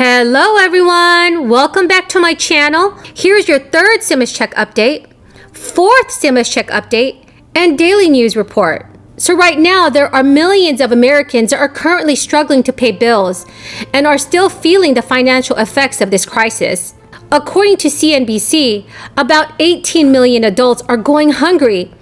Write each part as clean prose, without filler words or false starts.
Hello everyone, welcome back to my channel. Here's your third stimulus check update, fourth stimulus check update, and daily news report. So right now, there are millions of Americans that are currently struggling to pay bills and are still feeling the financial effects of this crisis. According to CNBC, about 18 million adults are going hungry,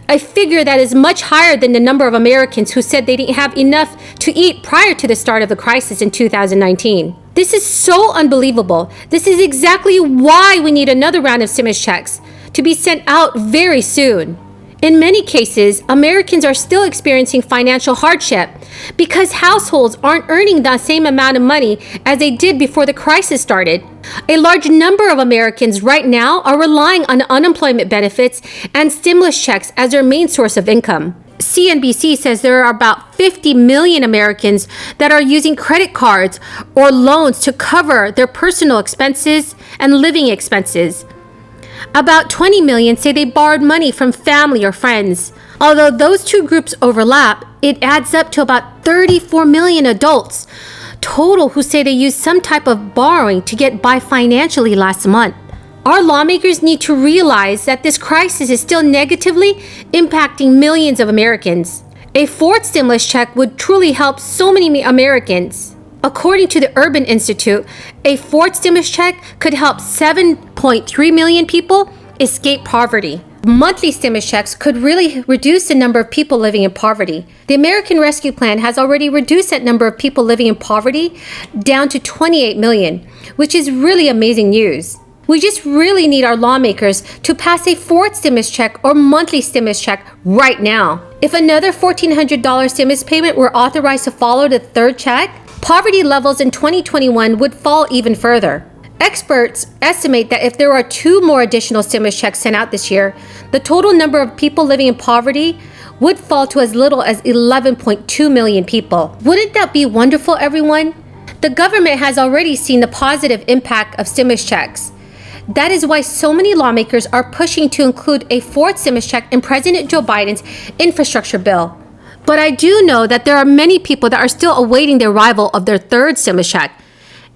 a figure that is much higher than the number of Americans who said they didn't have enough to eat prior to the start of the crisis in 2019. This is so unbelievable. This is exactly why we need another round of stimulus checks to be sent out very soon. In many cases, Americans are still experiencing financial hardship because households aren't earning the same amount of money as they did before the crisis started. A large number of Americans right now are relying on unemployment benefits and stimulus checks as their main source of income. CNBC says there are about 50 million Americans that are using credit cards or loans to cover their personal expenses and living expenses. About 20 million say they borrowed money from family or friends. Although those two groups overlap, it adds up to about 34 million adults total who say they used some type of borrowing to get by financially last month. Our lawmakers need to realize that this crisis is still negatively impacting millions of Americans. A fourth stimulus check would truly help so many Americans. According to the Urban Institute, a fourth stimulus check could help 7.3 million people escape poverty. Monthly stimulus checks could really reduce the number of people living in poverty. The American Rescue Plan has already reduced that number of people living in poverty down to 28 million, which is really amazing news. We just really need our lawmakers to pass a fourth stimulus check or monthly stimulus check right now. If another $1,400 stimulus payment were authorized to follow the third check, poverty levels in 2021 would fall even further. Experts estimate that if there are two more additional stimulus checks sent out this year, the total number of people living in poverty would fall to as little as 11.2 million people. Wouldn't that be wonderful, everyone? The government has already seen the positive impact of stimulus checks. That is why so many lawmakers are pushing to include a fourth stimulus check in President Joe Biden's infrastructure bill. But I do know that there are many people that are still awaiting the arrival of their third stimulus check.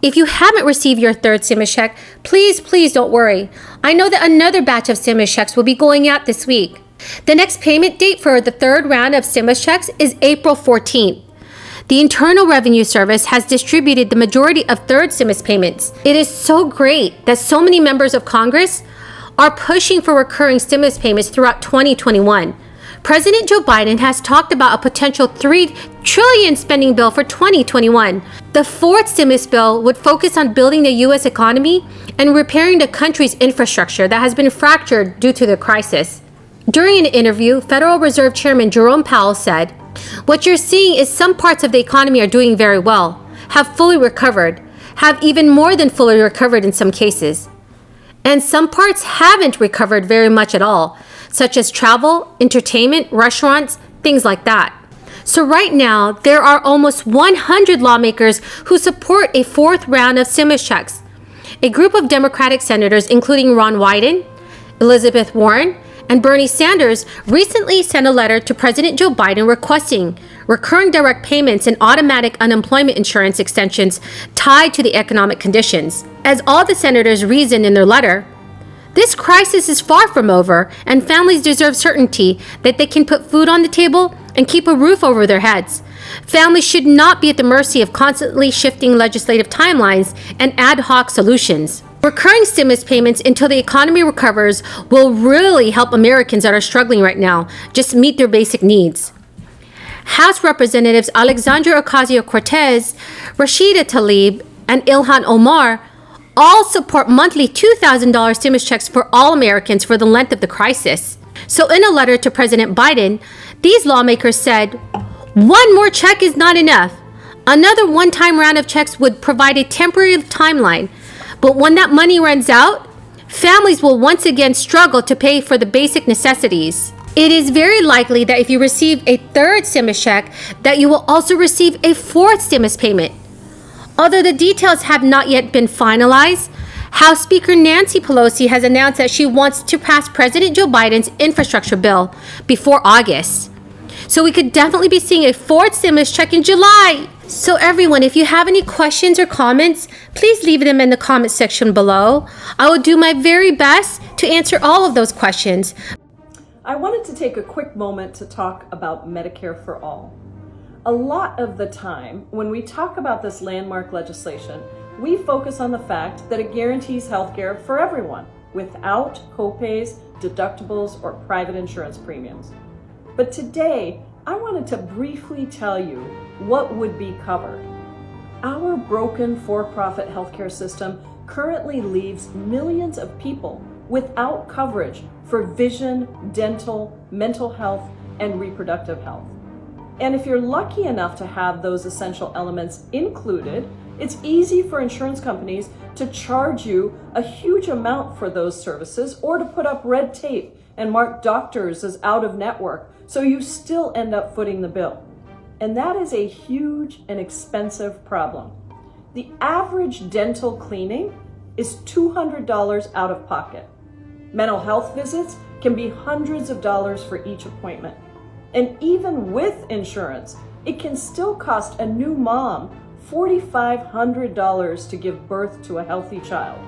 If you haven't received your third stimulus check, please don't worry. I know that another batch of stimulus checks will be going out this week. The next payment date for the third round of stimulus checks is April 14th. The Internal Revenue Service has distributed the majority of third stimulus payments. It is so great that so many members of Congress are pushing for recurring stimulus payments throughout 2021. President Joe Biden has talked about a potential $3 trillion spending bill for 2021. The fourth stimulus bill would focus on building the U.S. economy and repairing the country's infrastructure that has been fractured due to the crisis. During an interview, Federal Reserve Chairman Jerome Powell said, "What you're seeing is some parts of the economy are doing very well, have fully recovered, have even more than fully recovered in some cases. And some parts haven't recovered very much at all, such as travel, entertainment, restaurants, things like that." So right now, there are almost 100 lawmakers who support a fourth round of stimulus checks. A group of Democratic senators, including Ron Wyden, Elizabeth Warren, and Bernie Sanders, recently sent a letter to President Joe Biden requesting recurring direct payments and automatic unemployment insurance extensions tied to the economic conditions. As all the senators reasoned in their letter, this crisis is far from over, and families deserve certainty that they can put food on the table and keep a roof over their heads. Families should not be at the mercy of constantly shifting legislative timelines and ad hoc solutions. Recurring stimulus payments until the economy recovers will really help Americans that are struggling right now just meet their basic needs. House Representatives Alexandria Ocasio-Cortez, Rashida Tlaib, and Ilhan Omar all support monthly $2,000 stimulus checks for all Americans for the length of the crisis. So in a letter to President Biden, these lawmakers said, "One more check is not enough. Another one-time round of checks would provide a temporary timeline. But when that money runs out, families will once again struggle to pay for the basic necessities." It is very likely that if you receive a third stimulus check, that you will also receive a fourth stimulus payment. Although the details have not yet been finalized, House Speaker Nancy Pelosi has announced that she wants to pass President Joe Biden's infrastructure bill before August. So we could definitely be seeing a fourth stimulus check in July. So everyone, if you have any questions or comments, Please leave them in the comment section below. I will do my very best to answer all of those questions. I wanted to take a quick moment to talk about Medicare for All. A lot of the time, when we talk about this landmark legislation, we focus on the fact that it guarantees healthcare for everyone without copays, deductibles, or private insurance premiums. But today, I wanted to briefly tell you what would be covered. Our broken for-profit healthcare system currently leaves millions of people without coverage for vision, dental, mental health, and reproductive health. And if you're lucky enough to have those essential elements included, it's easy for insurance companies to charge you a huge amount for those services or to put up red tape and mark doctors as out of network, so you still end up footing the bill. And that is a huge and expensive problem. The average dental cleaning is $200 out of pocket. Mental health visits can be hundreds of dollars for each appointment. And even with insurance, it can still cost a new mom $4,500 to give birth to a healthy child.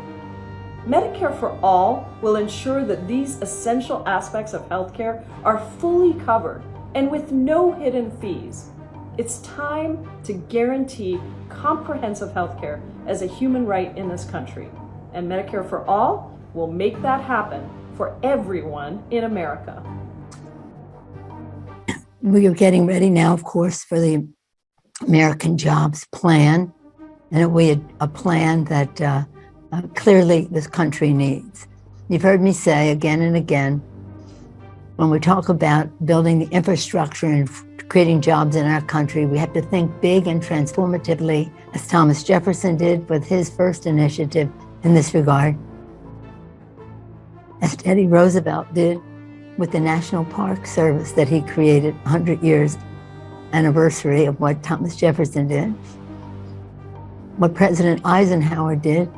Medicare for All will ensure that these essential aspects of healthcare are fully covered and with no hidden fees. It's time to guarantee comprehensive healthcare as a human right in this country. And Medicare for All will make that happen for everyone in America. We are getting ready now, of course, for the American Jobs Plan, and we had a plan that clearly this country needs. You've heard me say again and again, when we talk about building the infrastructure and creating jobs in our country, we have to think big and transformatively, as Thomas Jefferson did with his first initiative in this regard, as Teddy Roosevelt did with the National Park Service that he created 100 years anniversary of what Thomas Jefferson did, what President Eisenhower did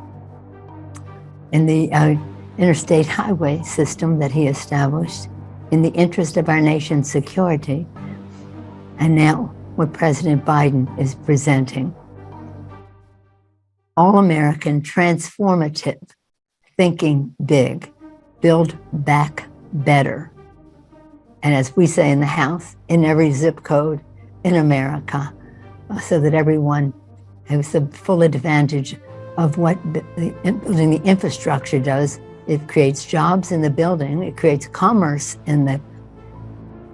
in the interstate highway system that he established in the interest of our nation's security, and now what President Biden is presenting. All-American, transformative, thinking big, build back better. And as we say in the House, in every zip code in America, so that everyone has the full advantage of what building the infrastructure does. It creates jobs in the building, it creates commerce in the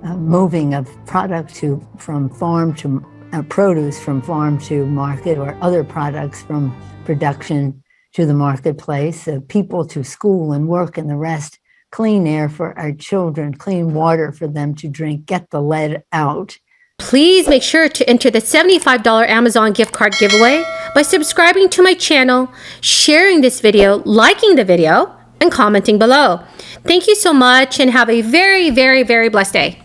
moving of product from farm to produce, from farm to market, or other products from production to the marketplace, people to school and work, and the rest. Clean air for our children, clean water for them to drink, get the lead out. Please make sure to enter the $75 Amazon gift card giveaway by subscribing to my channel, sharing this video, liking the video, and commenting below. Thank you so much and have a very, very, very blessed day.